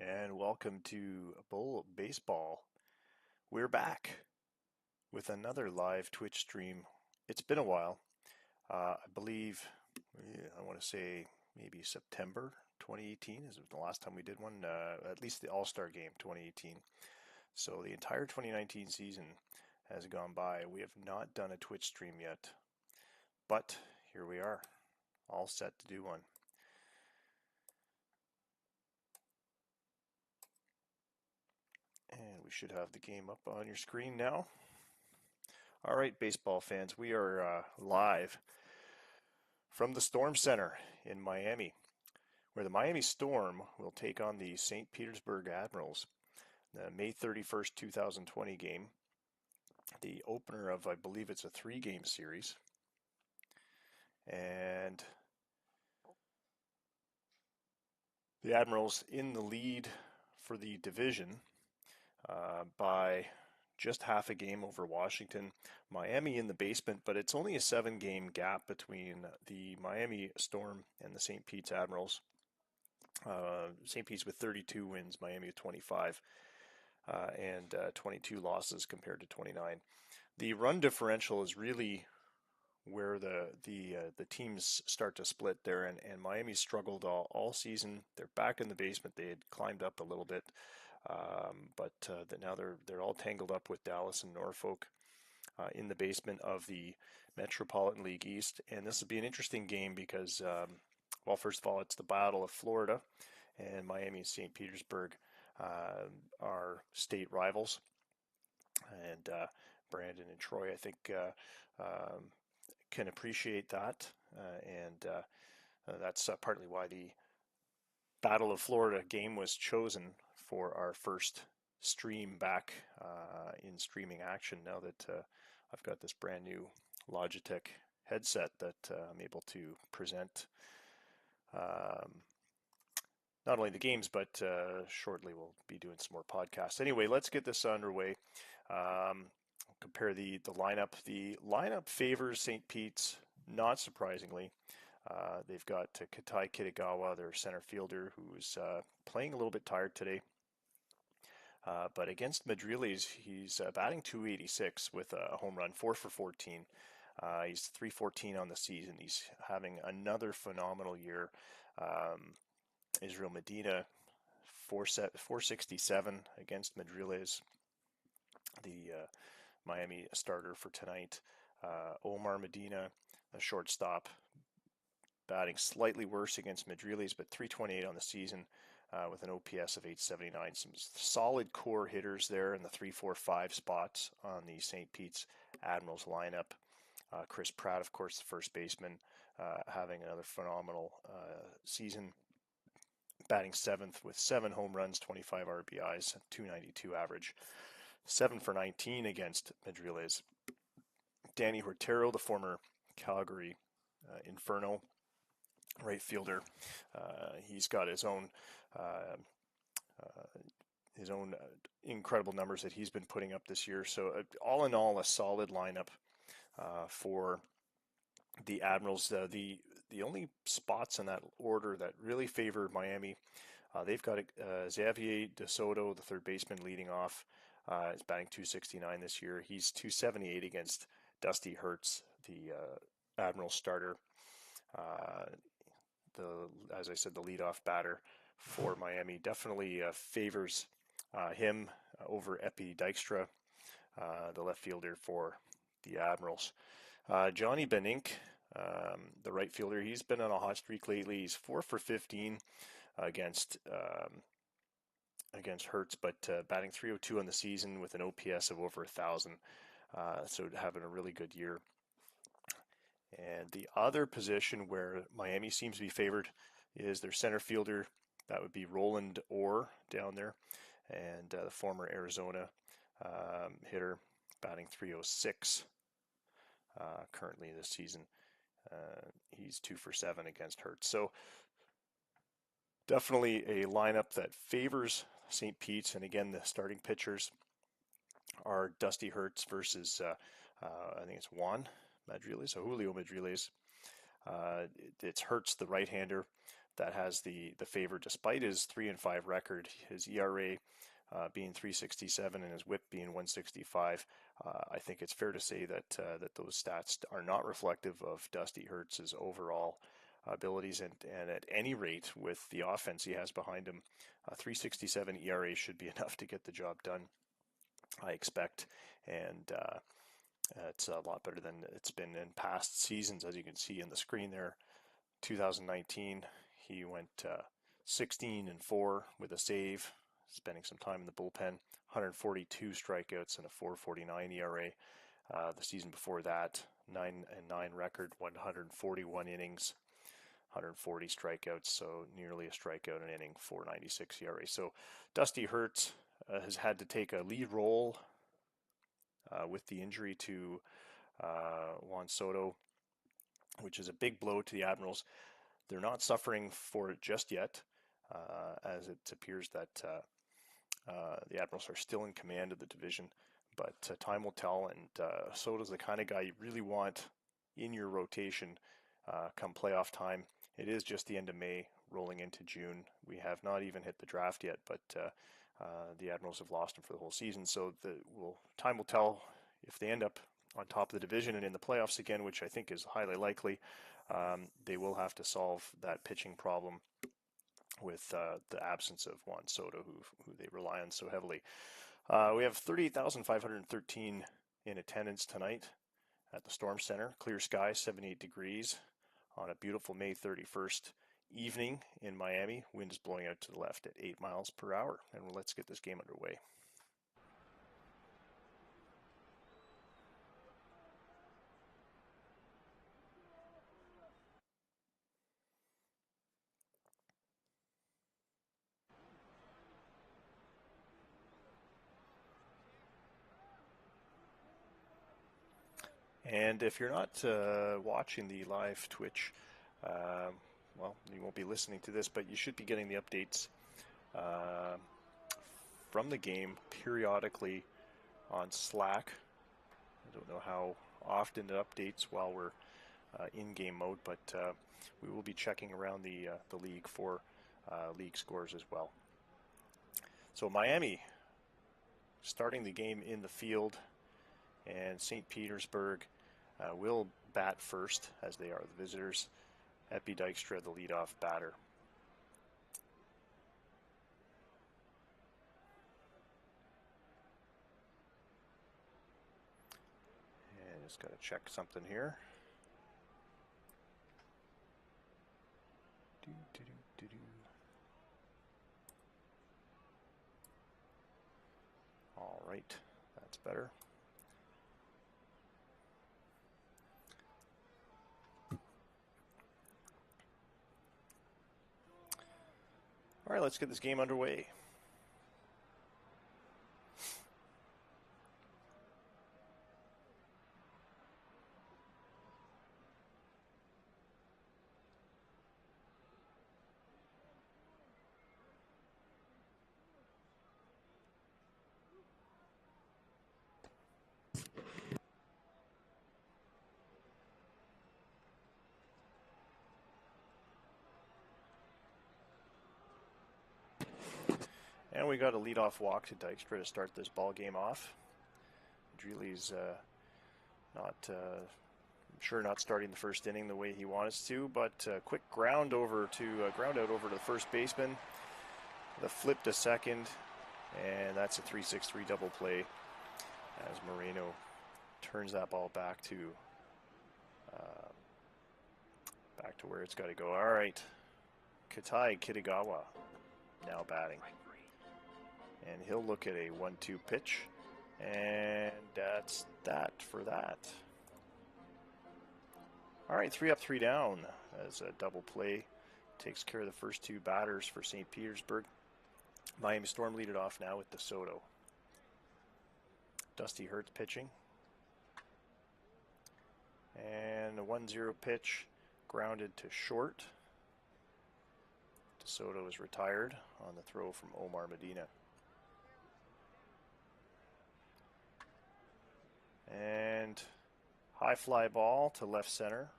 and welcome to Bull Baseball. We're back with another live Twitch stream. It's been a while. I believe, I want to say maybe September 2018 is the last time we did one, at least the All-Star Game 2018. So the entire 2019 season has gone by. We have not done a Twitch stream yet, but here we are, all set to do one. And we should have the game up on your screen now. All right, baseball fans, we are live from the Storm Center in Miami, where the Miami Storm will take on the St. Petersburg Admirals. The May 31st, 2020 game, the opener of, I believe it's a 3-game series. And the Admirals in the lead for the division by just half a game over Washington. Miami in the basement, but it's only a 7-game gap between the Miami Storm and the St. Pete's Admirals. St. Pete's with 32 wins, Miami with 25, and 22 losses compared to 29. The run differential is really where the teams start to split there, and Miami struggled all season. They're back in the basement. They had climbed up a little bit, but now they're all tangled up with Dallas and Norfolk in the basement of the Metropolitan League East. And this will be an interesting game because, well, first of all, it's the Battle of Florida, and Miami and St. Petersburg are state rivals, and Brandon and Troy, I think, can appreciate that, and that's partly why the Battle of Florida game was chosen for our first stream back in streaming action, now that I've got this brand new Logitech headset that I'm able to present not only the games, but shortly we'll be doing some more podcasts. Anyway, let's get this underway. Compare the lineup. The lineup favors St. Pete's, not surprisingly. They've got Katai Kitagawa, their center fielder, who's playing a little bit tired today. But against Madriles, he's batting .286 with a home run, 4 for 14. He's .314 on the season. He's having another phenomenal year. Israel Medina, 467 against Madriles, the Miami starter for tonight. Omar Medina, a shortstop, batting slightly worse against Madriles, but .328 on the season with an OPS of 879. Some solid core hitters there in the 3, 4, 5 spots on the St. Pete's Admirals lineup. Chris Pratt, of course, the first baseman, having another phenomenal season, batting 7th with 7 home runs, 25 RBIs, 292 average. 7 for 19 against Madriles. Danny Hortero, the former Calgary Inferno right fielder, he's got his own incredible numbers that he's been putting up this year. So all in all, a solid lineup for the Admirals. The only spots in that order that really favor Miami, they've got Xavier De Soto, the third baseman, leading off. He's batting .269 this year. He's .278 against Dusty Hertz, the Admiral starter. As I said, the leadoff batter for Miami definitely favors him over Epi Dykstra, the left fielder for the Admirals. Johnny Benink, the right fielder, he's been on a hot streak lately. He's 4 for 15 against Hertz, but batting .302 on the season with an OPS of over 1,000. So having a really good year. And the other position where Miami seems to be favored is their center fielder. That would be Roland Orr down there, and the former Arizona hitter, batting .306 currently this season. He's 2 for 7 against Hertz. So definitely a lineup that favors St. Pete's. And again, the starting pitchers are Dusty Hertz versus, I think it's Juan Madriles, so Julio Madriles. It's Hertz, the right-hander, that has the favor, despite his 3-5 record. His ERA being 3.67 and his WHIP being 1.65. I think it's fair to say that that those stats are not reflective of Dusty Hertz's overall abilities, and at any rate, with the offense he has behind him, 3.67 ERA should be enough to get the job done, I expect, and it's a lot better than it's been in past seasons, as you can see in the screen there. 2019, he went 16-4 with a save, spending some time in the bullpen, 142 strikeouts and a 4.49 ERA. The season before that, 9-9 record, 141 innings, 140 strikeouts, so nearly a strikeout an inning, 4.96 ERA. So Dusty Hertz has had to take a lead role with the injury to Juan Soto, which is a big blow to the Admirals. They're not suffering for it just yet, as it appears that the Admirals are still in command of the division, but time will tell, and Soto's the kind of guy you really want in your rotation come playoff time. It is just the end of May, rolling into June. We have not even hit the draft yet, but the Admirals have lost him for the whole season, so time will tell if they end up on top of the division and in the playoffs again, which I think is highly likely. They will have to solve that pitching problem with the absence of Juan Soto, who they rely on so heavily. We have 38,513 in attendance tonight at the Storm Center. Clear sky, 78 degrees on a beautiful May 31st evening in Miami. Wind is blowing out to the left at 8 miles per hour. And let's get this game underway. And if you're not watching the live Twitch, well, you won't be listening to this, but you should be getting the updates from the game periodically on Slack. I don't know how often it updates while we're in game mode, but we will be checking around the league for league scores as well. So Miami starting the game in the field, and St. Petersburg will bat first, as they are the visitors. Epi Dykstra, the leadoff batter. And just got to check something here. All right, that's better. All right, let's get this game underway. And we got a leadoff walk to Dykstra to start this ball game off. Madriles not starting the first inning the way he wants to, but quick ground out over to the first baseman. The flip to second, and that's a 3-6-3 double play as Moreno turns that ball back to where it's got to go. All right, Katai Kitagawa now batting. And he'll look at a 1-2 pitch, and that's that for that. All right, 3 up, 3 down as a double play takes care of the first two batters for St. Petersburg. Miami Storm lead it off now with DeSoto. Dusty Hertz pitching. And a 1-0 pitch grounded to short. DeSoto is retired on the throw from Omar Medina. And high fly ball to left center.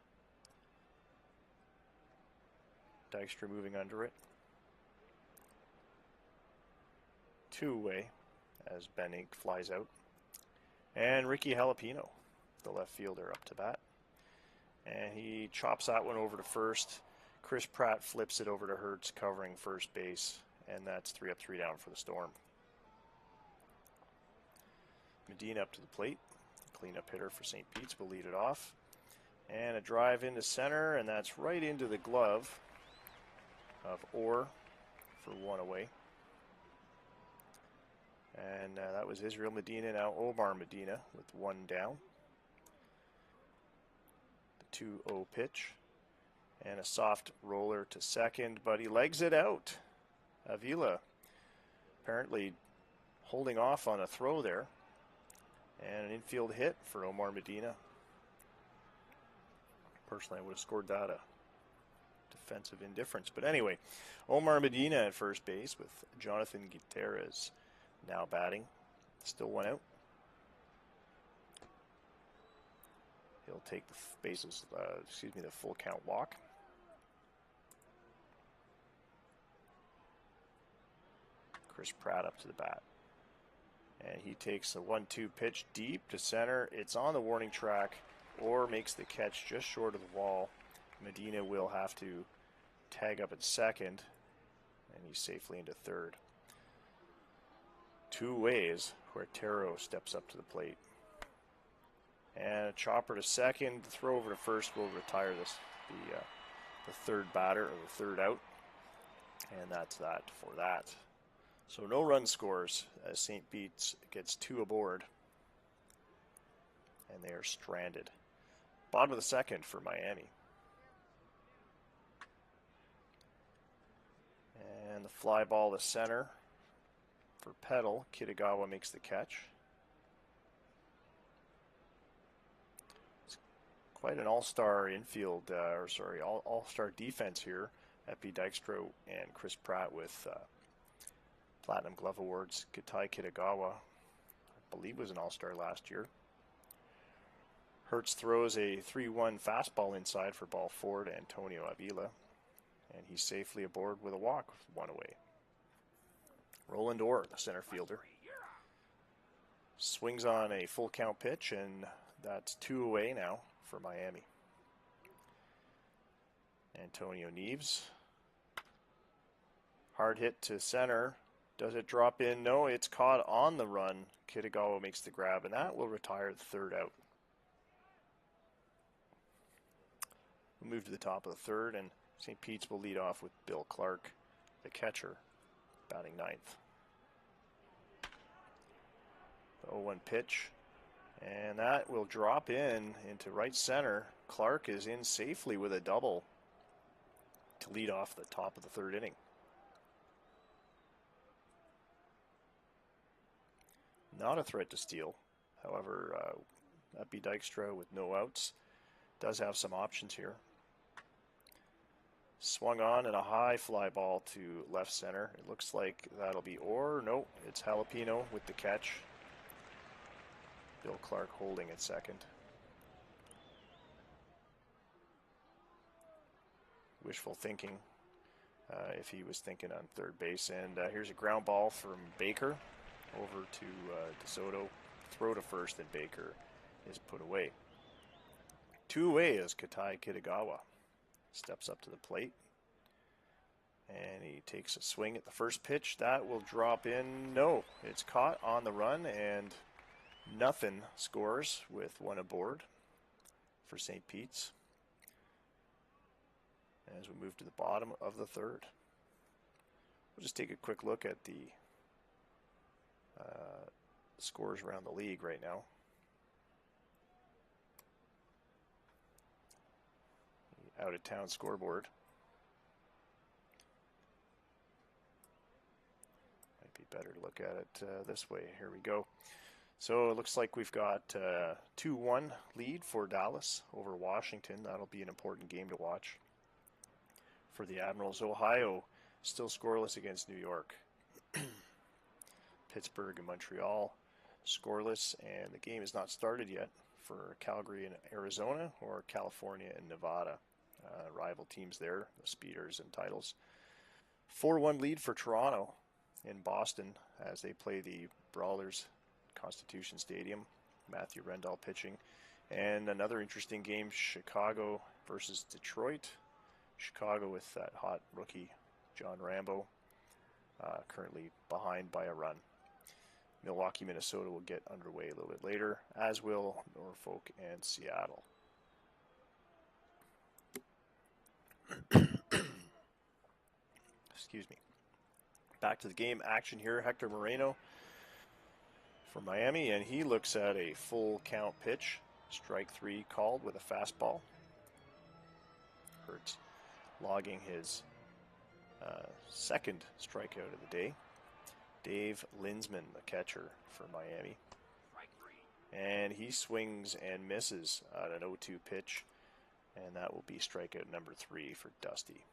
Dykstra moving under it. Two-way as Benning flies out. And Ricky Jalapeno, the left fielder, up to bat. And he chops that one over to first. Chris Pratt flips it over to Hertz, covering first base. And that's 3 up, 3 down for the Storm. Medina up to the plate. Cleanup hitter for St. Pete's will lead it off. And a drive into center, and that's right into the glove of Orr for 1 away. And that was Israel Medina, now Omar Medina with 1 down. The 2-0 pitch. And a soft roller to second, but he legs it out. Avila apparently holding off on a throw there. And an infield hit for Omar Medina. Personally, I would have scored that a defensive indifference. But anyway, Omar Medina at first base with Jonathan Gutierrez now batting. Still 1 out. He'll take the bases, the full count walk. Chris Pratt up to the bat. And he takes a 1-2 pitch deep to center. It's on the warning track, or makes the catch just short of the wall. Medina will have to tag up at second, and he's safely into third. 2 ways where Taro steps up to the plate. And a chopper to second. The throw over to first will retire the third batter, or the third out. And that's that for that. So no run scores as St. Pete's gets 2 aboard. And they are stranded. Bottom of the second for Miami. And the fly ball to center for Petal. Kitagawa makes the catch. It's quite an all-star infield, all-star defense here. Epi Dykstra and Chris Pratt with Platinum Glove Awards. Kitai Kitagawa, I believe, was an all-star last year. Hertz throws a 3-1 fastball inside for ball 4 to Antonio Avila. And he's safely aboard with a walk, 1 away. Roland Orr, the center fielder, swings on a full count pitch, and that's 2 away now for Miami. Antonio Neves. Hard hit to center. Does it drop in? No, it's caught on the run. Kitagawa makes the grab, and that will retire the third out. We'll move to the top of the third, and St. Pete's will lead off with Bill Clark, the catcher, batting 9th. The 0-1 pitch, and that will drop into right center. Clark is in safely with a double to lead off the top of the third inning. Not a threat to steal. However, Epi Dykstra with no outs does have some options here. Swung on and a high fly ball to left center. It looks like that'll be Orr. No, it's Jalapeno with the catch. Bill Clark holding at second. Wishful thinking if he was thinking on third base. And here's a ground ball from Baker over to Soto. Throw to first, and Baker is put away. 2 away as Kitai Kitagawa steps up to the plate. And he takes a swing at the first pitch. That will drop in. No, it's caught on the run, and nothing scores with 1 aboard for St. Pete's. As we move to the bottom of the third. We'll just take a quick look at the scores around the league right now. The out-of-town scoreboard. Might be better to look at it this way. Here we go. So it looks like we've got 2-1 lead for Dallas over Washington. That'll be an important game to watch for the Admirals. Ohio still scoreless against New York. Pittsburgh and Montreal scoreless, and the game is not started yet for Calgary and Arizona, or California and Nevada. rival teams there, the Speeders and Titles. 4-1 lead for Toronto in Boston as they play the Brawlers, Constitution Stadium. Matthew Rendall pitching. And another interesting game, Chicago versus Detroit. Chicago with that hot rookie, John Rambo, currently behind by a run. Milwaukee, Minnesota will get underway a little bit later, as will Norfolk and Seattle. Excuse me. Back to the game action here. Hector Moreno for Miami, and he looks at a full count pitch. Strike 3 called with a fastball. Hertz logging his second strikeout of the day. Dave Linsman, the catcher for Miami. And he swings and misses at an 0-2 pitch, and that will be strikeout number 3 for Dusty.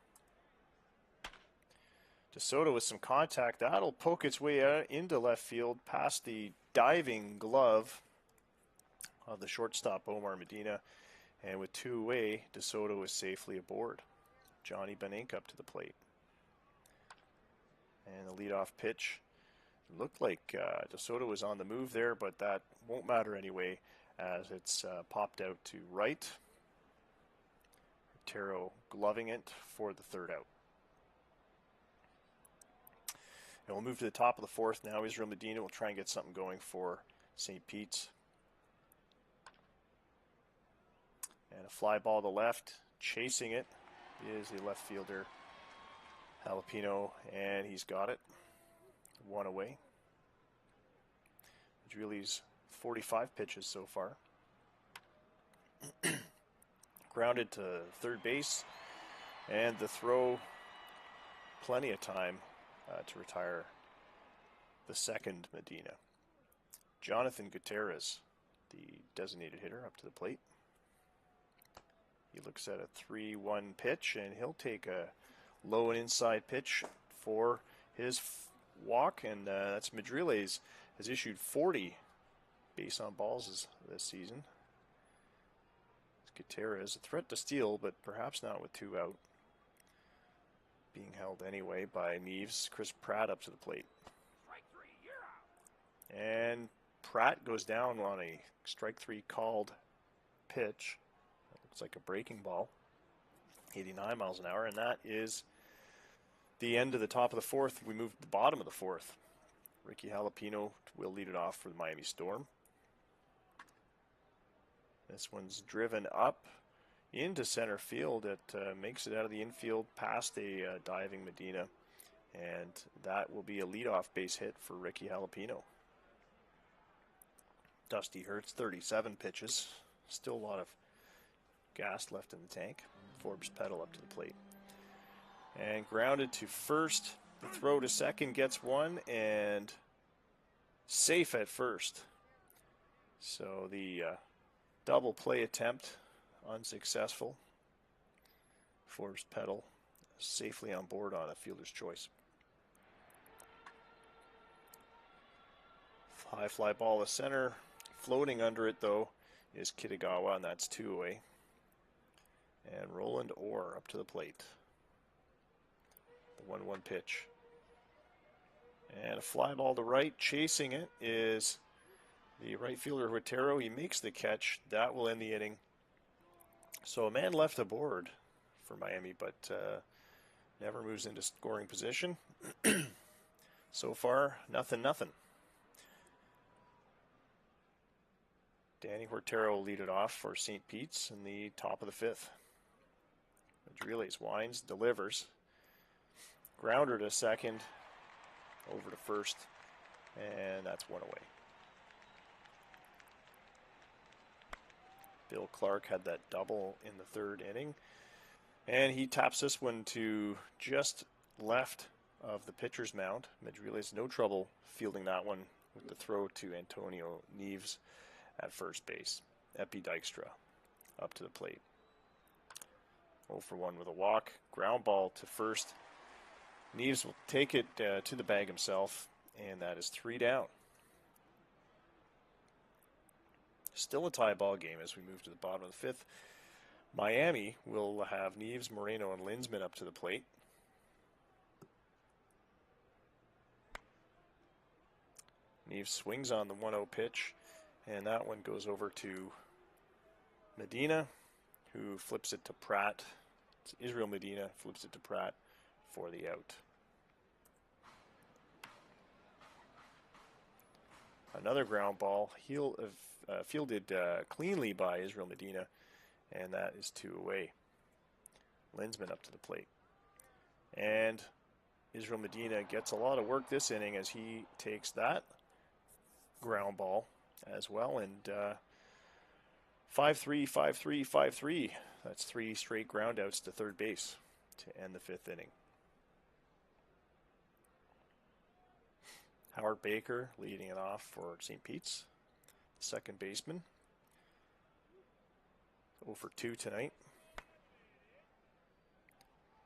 DeSoto with some contact. That'll poke its way out into left field past the diving glove of the shortstop Omar Medina. And with 2 away, DeSoto is safely aboard. Johnny Benink up to the plate. And the leadoff pitch. Looked like DeSoto was on the move there, but that won't matter anyway as it's popped out to right. Otero gloving it for the 3rd out. And we'll move to the top of the 4th now. Israel Medina will try and get something going for St. Pete's. And a fly ball to left. Chasing it is the left fielder, Jalapeno, and he's got it. 1 away. Madriles 45 pitches so far. Grounded to third base, and the throw, plenty of time to retire the second Medina. Jonathan Gutierrez, the designated hitter, up to the plate. He looks at a 3-1 pitch, and he'll take a low and inside pitch for his walk, and that's Madriles. Has issued 40 base on balls this season. Gutierrez, a threat to steal, but perhaps not with 2 out. Being held anyway by Neves. Chris Pratt up to the plate. And Pratt goes down on a strike 3 called pitch. Looks like a breaking ball. 89 miles an hour, and that is the end of the top of the 4th. We move to the bottom of the 4th. Ricky Jalapeno will lead it off for the Miami Storm. This one's driven up into center field. It makes it out of the infield past a diving Medina, and that will be a leadoff base hit for Ricky Jalapeno. Dusty Hertz, 37 pitches. Still a lot of gas left in the tank. Forbes Peddle up to the plate. And grounded to first. The throw to second gets one, and safe at first. So the double play attempt unsuccessful. Forbes Peddle safely on board on a fielder's choice. High fly ball to center. Floating under it, though, is Kitagawa, and that's 2 away. And Roland Orr up to the plate. The 1-1 pitch. And a fly ball to right. Chasing it is the right fielder, Otero. He makes the catch. That will end the inning. So a man left aboard for Miami, but never moves into scoring position. So far, nothing. Danny Hortero will lead it off for St. Pete's in the top of the 5th. Madriles winds, delivers. Grounder to second, over to first, and that's 1 away. Bill Clark had that double in the 3rd inning, and he taps this one to just left of the pitcher's mound. Madriles no trouble fielding that one with the throw to Antonio Neves at first base. Epi Dykstra up to the plate. 0 for 1 with a walk. Ground ball to first. Neves will take it to the bag himself, and that is 3 down. Still a tie ball game as we move to the bottom of the 5th. Miami will have Neves, Moreno, and Linsman up to the plate. Neves swings on the 1-0 pitch, and that one goes over to Medina, who flips it to Pratt. It's Israel Medina flips it to Pratt for the out. Another ground ball, fielded cleanly by Israel Medina, and that is 2 away. Linsman up to the plate. And Israel Medina gets a lot of work this inning as he takes that ground ball as well. And 5-3, 5-3, 5-3. That's 3 straight ground outs to third base to end the 5th inning. Howard Baker leading it off for St. Pete's, second baseman. 0 for 2 tonight.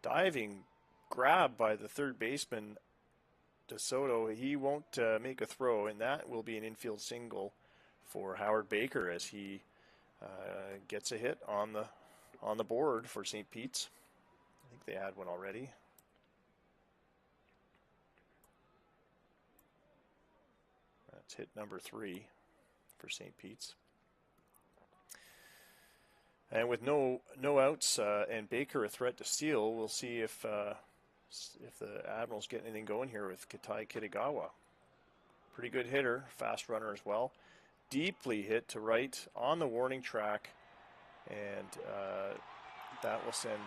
Diving grab by the third baseman, Jose Soto. He won't make a throw, and that will be an infield single for Howard Baker as he gets a hit on the board for St. Pete's. I think they had one already. That's hit number 3 for St. Pete's. And with no outs and Baker a threat to steal, we'll see if the Admirals get anything going here with Katai Kitagawa. Pretty good hitter, fast runner as well. Deeply hit to right on the warning track, and that will send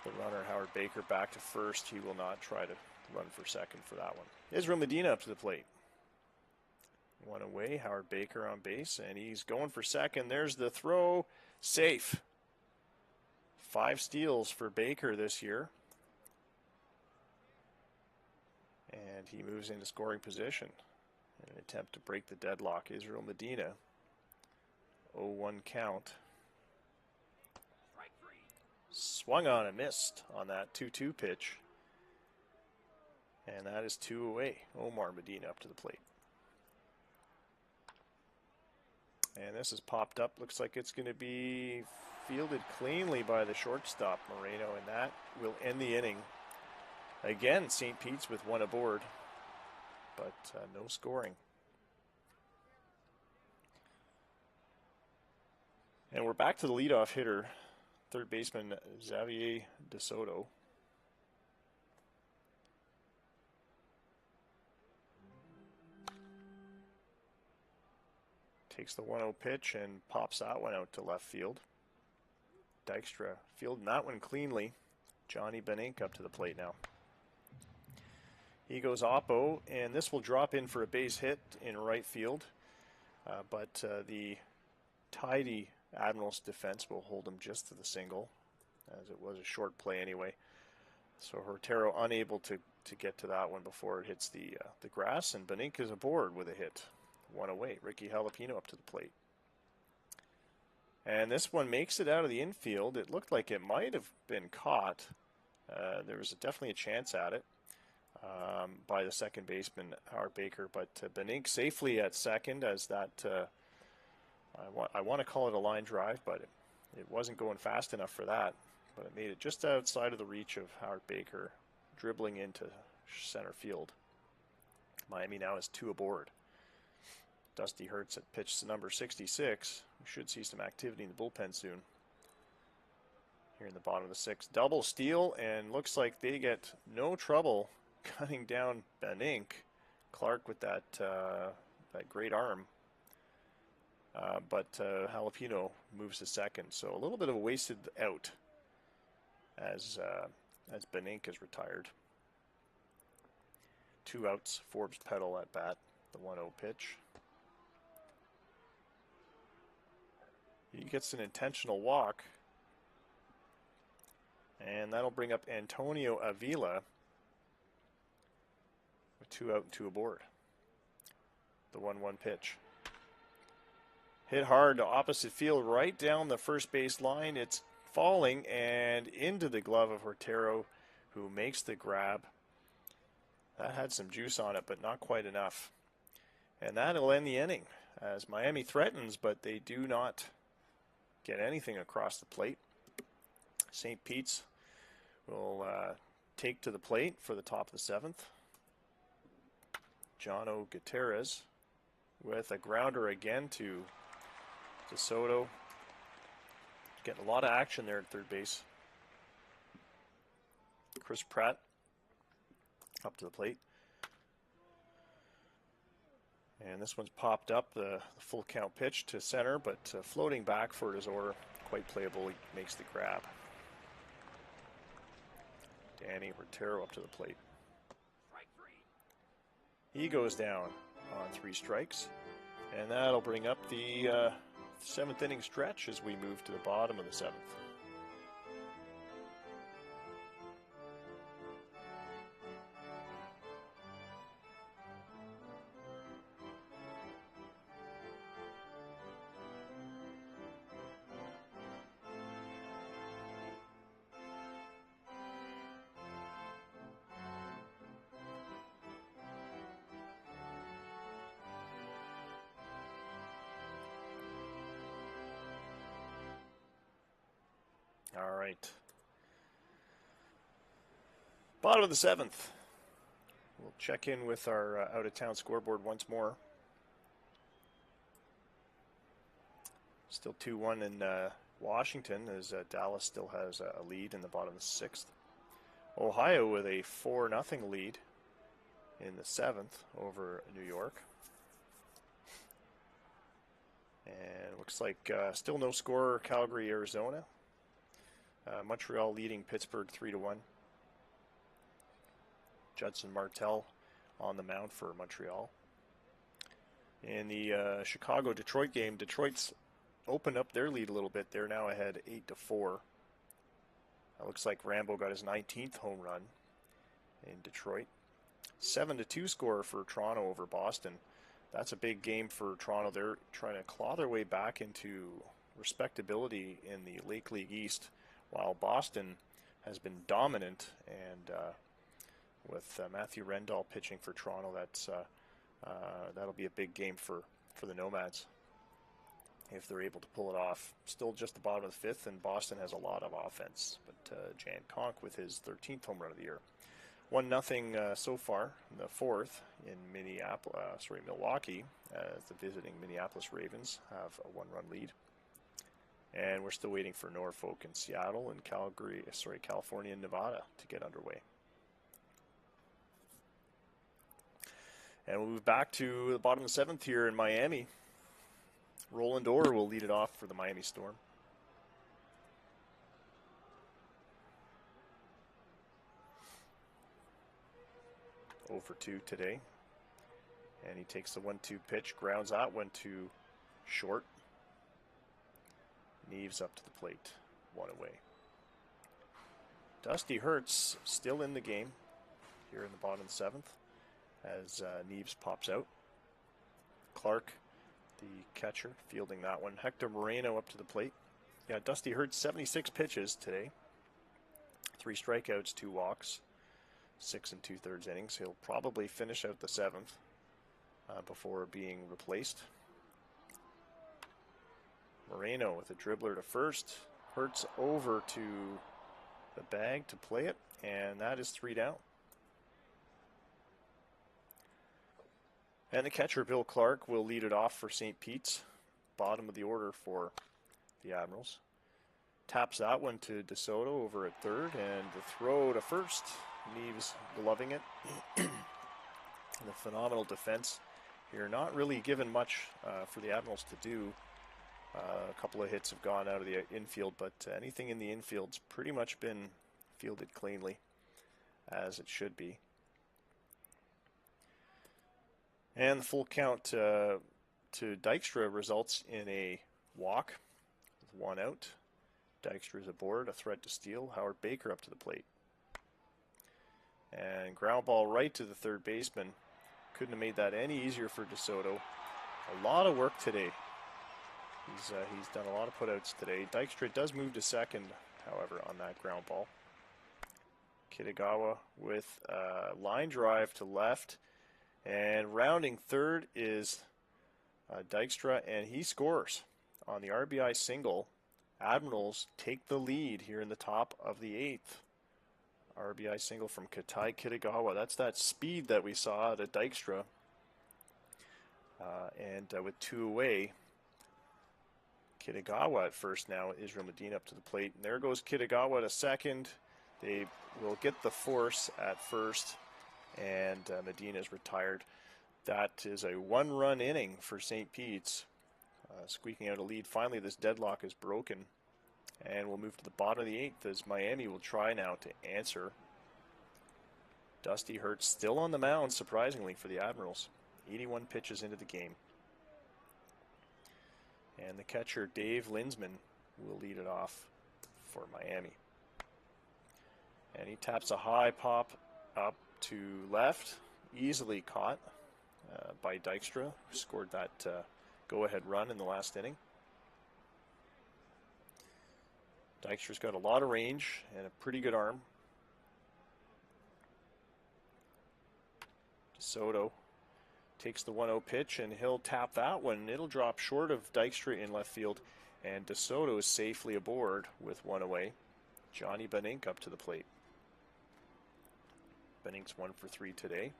the runner Howard Baker back to first. He will not try to run for second for that one. Israel Medina up to the plate. 1 away, Howard Baker on base, and he's going for second. There's the throw, safe. 5 steals for Baker this year. And he moves into scoring position in an attempt to break the deadlock. Israel Medina, 0-1 count. Swung on and missed on that 2-2 pitch. And that is 2 away. Omar Medina up to the plate. And this is popped up. Looks like it's going to be fielded cleanly by the shortstop, Moreno, and that will end the inning. Again, St. Pete's with 1 aboard, but no scoring. And we're back to the leadoff hitter, third baseman Jose Soto. Takes the 1-0 pitch and pops that one out to left field. Dykstra fielding that one cleanly. Johnny Benink up to the plate now. He goes oppo, and this will drop in for a base hit in right field. But the tidy Admirals defense will hold him just to the single, as it was a short play anyway. So Hertero unable to get to that one before it hits the grass, and Benink is aboard with a hit. 1 away. Ricky Jalapeno up to the plate. And this one makes it out of the infield. It looked like it might have been caught. There was definitely a chance at it by the second baseman, Howard Baker. But Benink safely at second as that, I want to call it a line drive, but it wasn't going fast enough for that. But it made it just outside of the reach of Howard Baker, dribbling into center field. Miami now has 2 aboard. Dusty Hertz at pitch number 66. We should see some activity in the bullpen soon. Here in the bottom of the 6th. Double steal, and looks like they get no trouble cutting down Benink. Clark with that great arm. But Jalapeno moves to second. So a little bit of a wasted out as Benink is retired. 2 outs, Forbes Petal at bat, the 1-0 pitch. He gets an intentional walk, and that'll bring up Antonio Avila with 2 out and 2 aboard. The 1-1 pitch. Hit hard to opposite field, right down the first base line. It's falling and into the glove of Hertero, who makes the grab. That had some juice on it, but not quite enough. And that'll end the inning as Miami threatens, but they do not get anything across the plate. St. Pete's will take to the plate for the top of the 7th. Jono Gutierrez with a grounder again to Soto. Getting a lot of action there at third base. Chris Pratt up to the plate. And this one's popped up, the full count pitch to center, but floating back for Desor, quite playable. He makes the grab. Danny Rotero up to the plate. He goes down on 3 strikes, and that'll bring up the 7th inning stretch as we move to the bottom of the 7th. All right. Bottom of the 7th. We'll check in with our out-of-town scoreboard once more. Still 2-1 in Washington as Dallas still has a lead in the bottom of the 6th. Ohio with a 4-0 lead in the 7th over New York. And looks like still no score, Calgary, Arizona. Montreal leading Pittsburgh 3-1. Judson Martell on the mound for Montreal. In the Chicago-Detroit game, Detroit's opened up their lead a little bit. They're now ahead 8-4. Looks like Rambo got his 19th home run in Detroit. 7-2 score for Toronto over Boston. That's a big game for Toronto. They're trying to claw their way back into respectability in the Lake League East, while Boston has been dominant, and with Matthew Rendall pitching for Toronto, that'll be a big game for the Nomads if they're able to pull it off. Still just the bottom of the 5th, and Boston has a lot of offense, but Jan Conk with his 13th home run of the year. 1-0 so far in the 4th in Milwaukee, as the visiting Minneapolis Ravens have a 1-run lead. And we're still waiting for Norfolk and Seattle and California and Nevada to get underway. And we'll move back to the bottom of the 7th here in Miami. Roland Orr will lead it off for the Miami Storm. Over 2 today. And he takes the 1-2 pitch, grounds out 1-2 short. Neves up to the plate, 1 away. Dusty Hertz still in the game here in the bottom of the 7th as Neves pops out. Clark, the catcher, fielding that one. Hector Moreno up to the plate. Yeah, Dusty Hertz, 76 pitches today. 3 strikeouts, 2 walks, 6 2/3 innings. He'll probably finish out the 7th before being replaced. Moreno with a dribbler to first. Hertz over to the bag to play it, and that is 3 down. And the catcher, Bill Clark, will lead it off for St. Pete's. Bottom of the order for the Admirals. Taps that one to DeSoto over at third, and the throw to first. Neves gloving it. The phenomenal defense here. Not really given much for the Admirals to do. A couple of hits have gone out of the infield, but anything in the infield's pretty much been fielded cleanly, as it should be. And the full count to Dykstra results in a walk with 1 out. Dykstra's aboard, a threat to steal. Howard Baker up to the plate. And ground ball right to the third baseman. Couldn't have made that any easier for DeSoto. A lot of work today. He's done a lot of putouts today. Dykstra does move to second, however, on that ground ball. Kitagawa with a line drive to left. And rounding third is Dykstra, and he scores on the RBI single Admirals take the lead here in the top of the 8th. RBI single from Katai Kitagawa. That's that speed that we saw at Dykstra. With 2 away, Kitagawa at first now. Israel Medina up to the plate. And there goes Kitagawa to second. They will get the force at first, and Medina is retired. That is a 1-run inning for St. Pete's. Squeaking out a lead. Finally, this deadlock is broken. And we'll move to the bottom of the 8th as Miami will try now to answer. Dusty Hertz still on the mound, surprisingly, for the Admirals. 81 pitches into the game. And the catcher, Dave Linsman, will lead it off for Miami. And he taps a high pop up to left, easily caught by Dykstra, who scored that go-ahead run in the last inning. Dykstra's got a lot of range and a pretty good arm. Soto takes the 1-0 pitch, and he'll tap that one. It'll drop short of Dykstra in left field, and DeSoto is safely aboard with 1 away. Johnny Benink up to the plate. Benink's 1 for 3 today.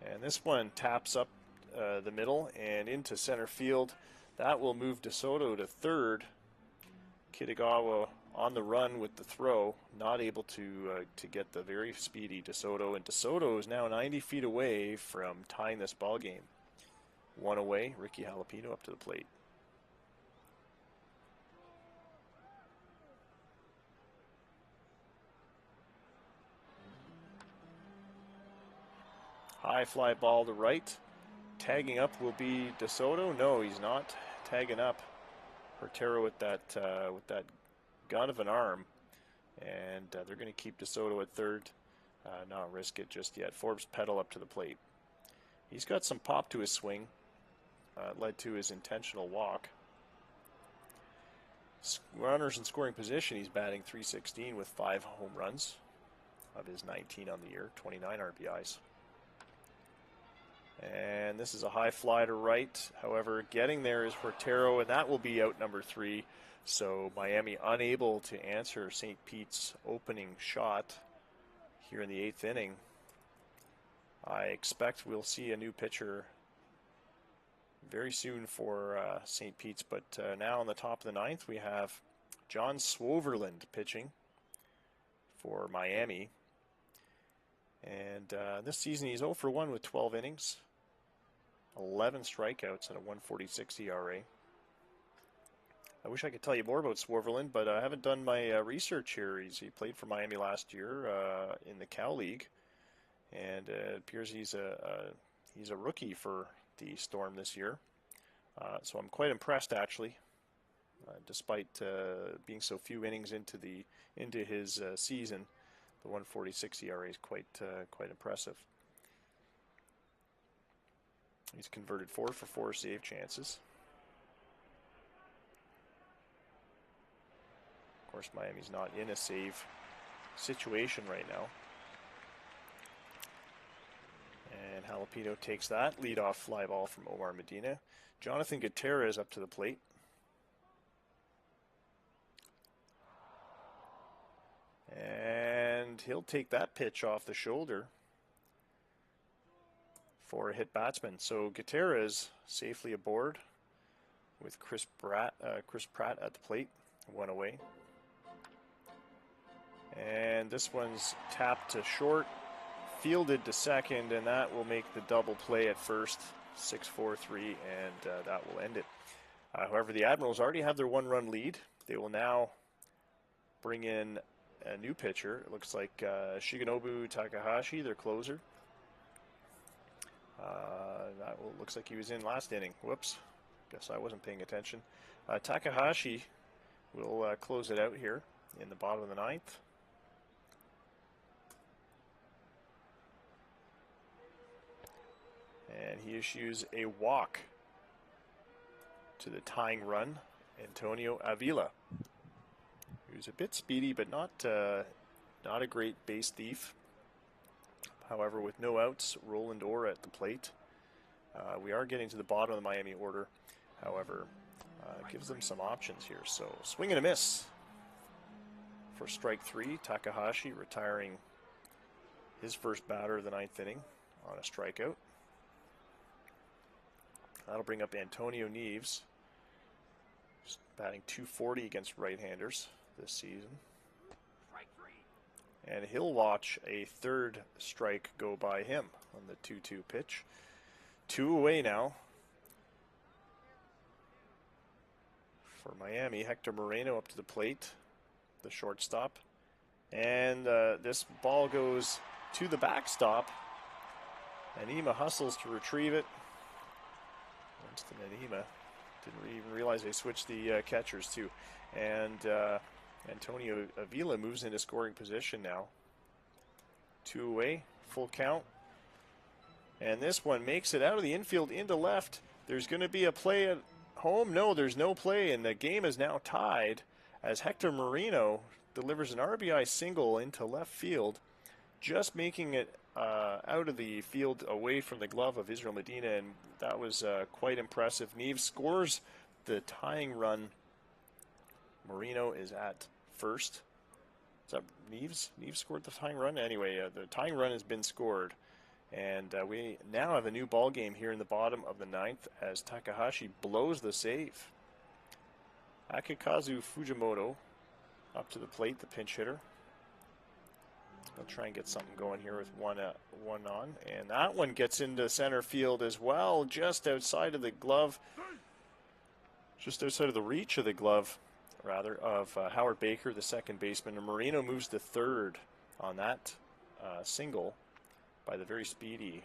And this one taps up the middle and into center field. That will move DeSoto to third. Kitagawa on the run with the throw, not able to get the very speedy DeSoto. And DeSoto is now 90 feet away from tying this ball game. 1 away, Ricky Jalapeno up to the plate. High fly ball to right. Tagging up will be DeSoto. No, he's not tagging up. Hertero with that gun of an arm, and they're going to keep DeSoto at third. Not risk it just yet. Forbes Peddle up to the plate. He's got some pop to his swing. Led to his intentional walk. Runners in scoring position. He's batting .316 with 5 home runs of his 19 on the year, 29 RBIs. And this is a high fly to right. However, getting there is Hertero, and that will be out number 3. So Miami unable to answer St. Pete's opening shot here in the 8th inning. I expect we'll see a new pitcher very soon for St. Pete's. But now on the top of the 9th, we have John Swoverland pitching for Miami. And this season he's 0 for 1 with 12 innings. 11 strikeouts and a 1.46 ERA. I wish I could tell you more about Swoverland, but I haven't done my research here. He played for Miami last year in the Cal League, and it appears he's a rookie for the Storm this year. So I'm quite impressed, actually, despite being so few innings into his season. The 1.46 ERA is quite impressive. He's converted 4 for 4 save chances. Of course, Miami's not in a save situation right now. And Jalapeno takes that leadoff fly ball from Omar Medina. Jonathan Gutierrez up to the plate. And he'll take that pitch off the shoulder for a hit batsman. So Gutierrez safely aboard with Chris Pratt at the plate, 1 away. And this one's tapped to short, fielded to second, and that will make the double play at first, 6-4-3, and that will end it. However, the Admirals already have their 1-run lead. They will now bring in a new pitcher. It looks like Shigenobu Takahashi, their closer. Looks like he was in last inning. Whoops. Guess I wasn't paying attention. Takahashi will close it out here in the bottom of the 9th. And he issues a walk to the tying run, Antonio Avila, who's a bit speedy but not a great base thief. However, with no outs, Roland Orr at the plate. We are getting to the bottom of the Miami order. however, gives them some options here. So swing and a miss for strike 3. Takahashi retiring his first batter of the 9th inning on a strikeout. That'll bring up Antonio Neves, batting .240 against right-handers this season. And he'll watch a third strike go by him on the 2-2 pitch. 2 away now for Miami. Hector Moreno up to the plate, the shortstop. And this ball goes to the backstop. Anima hustles to retrieve it. Winston Anima didn't even realize they switched the catchers too. And Antonio Avila moves into scoring position now. 2 away, full count. And this one makes it out of the infield into left. There's going to be a play at home. No, there's no play, and the game is now tied as Hector Moreno delivers an RBI single into left field, just making it out of the field away from the glove of Israel Medina, and that was quite impressive. Neves scores the tying run. Moreno is at first. Is that Neves? Neves scored the tying run? Anyway, the tying run has been scored. And we now have a new ball game here in the bottom of the 9th as Takahashi blows the save. Akikazu Fujimoto up to the plate, the pinch hitter. I'll try and get something going here with one on. And that one gets into center field as well, just outside of the glove. Just outside of the reach of the glove, rather, of Howard Baker, the second baseman. And Moreno moves to third on that single by the very speedy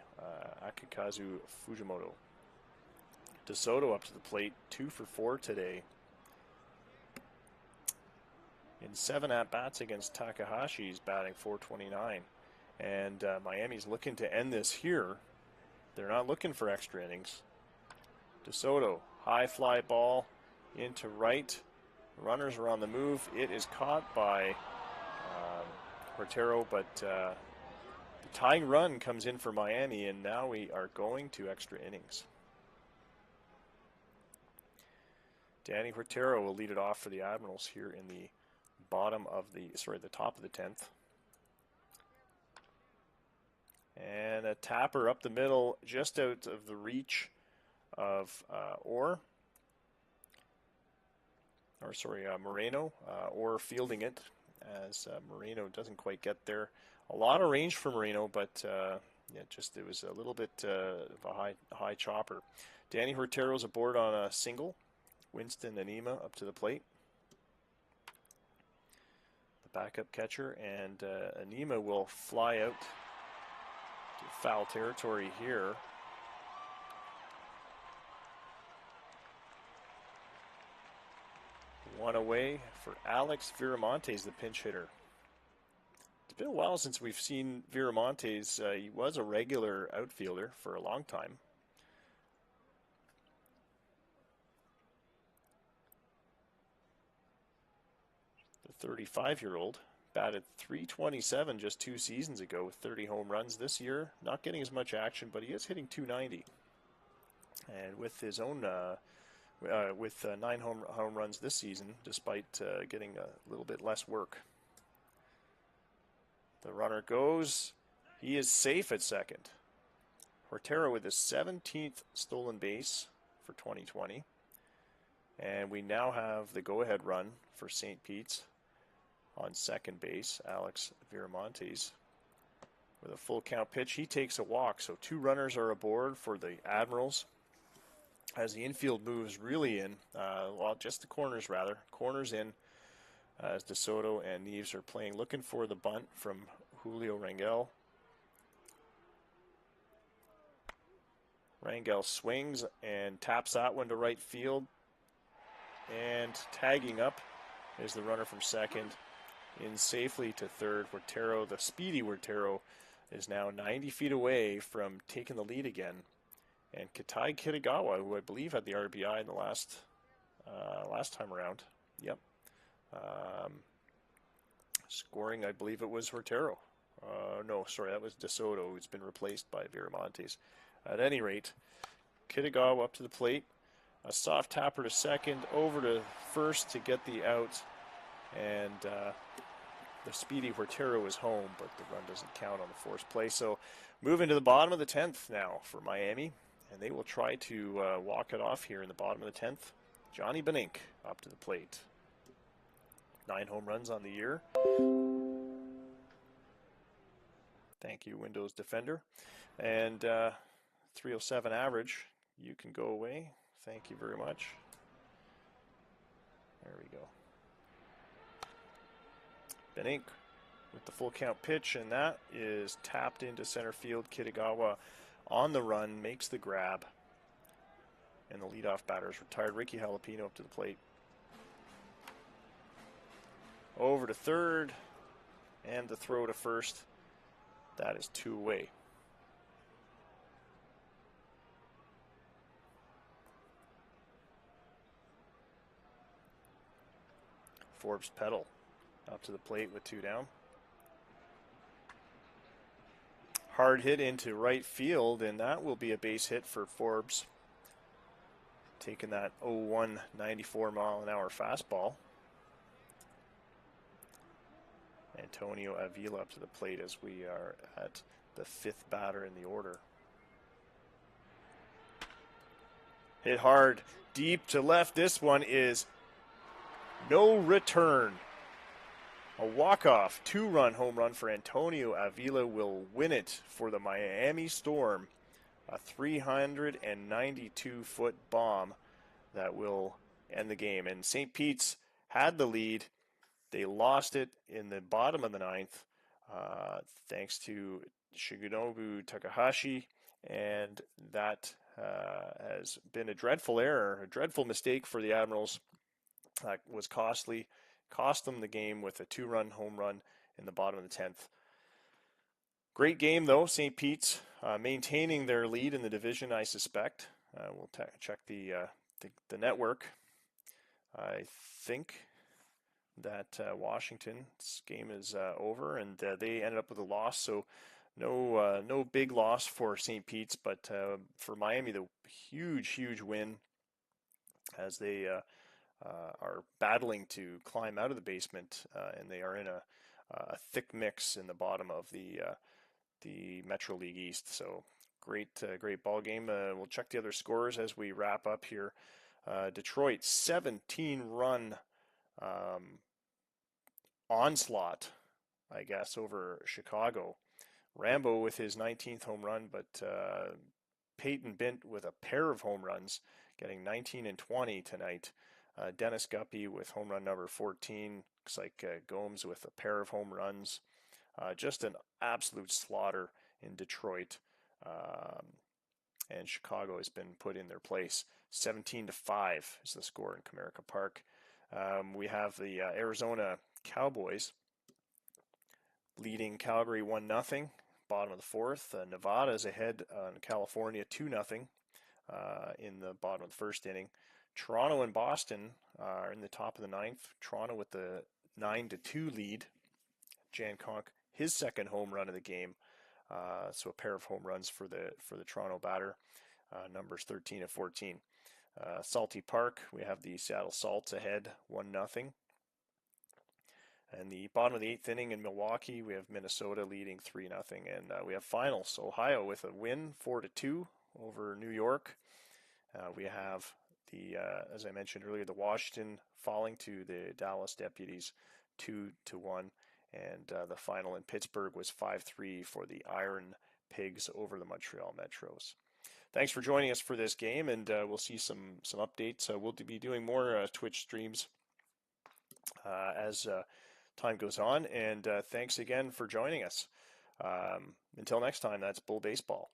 Akikazu Fujimoto. DeSoto up to the plate, 2 for 4 today. In 7 at-bats against Takahashi, he's batting .429. And Miami's looking to end this here. They're not looking for extra innings. DeSoto, high fly ball into right. Runners are on the move. It is caught by Hortero, but the tying run comes in for Miami, and now we are going to extra innings. Danny Hortero will lead it off for the Admirals here in the the top of the 10th. And a tapper up the middle, just out of the reach of Moreno. Orr fielding it as Moreno doesn't quite get there. A lot of range for Moreno, but it was a little bit of a high chopper. Danny Hortero's aboard on a single. Winston Anima up to the plate. The backup catcher, and Anima will fly out to foul territory here. One away for Alex Viramontes, the pinch hitter. It's been a while since we've seen Viramontes. He was a regular outfielder for a long time. The 35-year-old batted .327 just 2 seasons ago with 30 home runs. This year, not getting as much action, but he is hitting .290. And with his own, 9 home runs this season, despite getting a little bit less work. The runner goes. He is safe at second. Hortero with his 17th stolen base for 2020. And we now have the go-ahead run for St. Pete's on second base, Alex Viramontes. With a full count pitch, he takes a walk. So 2 runners are aboard for the Admirals as the infield moves really in. Just the corners rather. Corners in as DeSoto and Neves are playing, looking for the bunt from Julio Rangel. Rangel swings and taps that one to right field. And tagging up is the runner from second. In safely to third. Hortero, the speedy Hortero, is now 90 feet away from taking the lead again. And Katai Kitagawa, who I believe had the RBI in the last time around. Yep. Scoring, I believe it was Hortero. That was DeSoto, who's been replaced by Viramontes. At any rate, Kitagawa up to the plate. A soft tapper to second, over to first to get the out, and the speedy Huertero is home, but the run doesn't count on the forced play. So moving to the bottom of the 10th now for Miami, and they will try to walk it off here in the bottom of the 10th. Johnny Benink up to the plate. 9 home runs on the year. Thank you, Windows Defender. And 307 average. You can go away. Thank you very much. There we go. Benink with the full count pitch, and that is tapped into center field. Kitagawa on the run, makes the grab, and the leadoff batter is retired. Ricky Jalapeno up to the plate. Over to third, and the throw to first. That is 2 away. Forbes Petal up to the plate with 2 down. Hard hit into right field, and that will be a base hit for Forbes. Taking that 0-1 94-mile-an-hour fastball. Antonio Avila up to the plate as we are at the 5th batter in the order. Hit hard, deep to left. This one is no return. A walk-off 2-run home run for Antonio Avila will win it for the Miami Storm. A 392-foot bomb that will end the game. And St. Pete's had the lead. They lost it in the bottom of the 9th thanks to Shigeru Takahashi, and that has been a dreadful error, a dreadful mistake for the Admirals. That was costly, cost them the game with a 2-run home run in the bottom of the 10th. Great game, though. St. Pete's maintaining their lead in the division, I suspect. We'll check the network. I think that Washington's game is over, and they ended up with a loss, so no big loss for St. Pete's, but for Miami, the huge win as they are battling to climb out of the basement, and they are in a thick mix in the bottom of the Metro League East. So great ball game. We'll check the other scores as we wrap up here. Detroit 17-run onslaught, I guess, over Chicago. Rambo with his 19th home run, but Peyton Bint with a pair of home runs, getting 19 and 20 tonight. Dennis Guppy with home run number 14. Looks like Gomes with a pair of home runs. Just an absolute slaughter in Detroit. And Chicago has been put in their place. 17-5 is the score in Comerica Park. We have the Arizona Cowboys leading Calgary 1-0, bottom of the 4th. Nevada is ahead on California 2-0 in the bottom of the 1st inning. Toronto and Boston are in the top of the 9th. Toronto with the 9-2 lead. Jan Conk, his 2nd home run of the game. So a pair of home runs for the Toronto batter, numbers 13 and 14. Salty Park, we have the Seattle Salts ahead 1-0. And the bottom of the 8th inning in Milwaukee, we have Minnesota leading 3-0. And we have finals. Ohio with a win 4-2 over New York. We have the, as I mentioned earlier, the Washington falling to the Dallas Deputies 2-1. And the final in Pittsburgh was 5-3 for the Iron Pigs over the Montreal Metros. Thanks for joining us for this game, and we'll see some updates. We'll be doing more Twitch streams as time goes on, and thanks again for joining us. Until next time, that's Bull Baseball.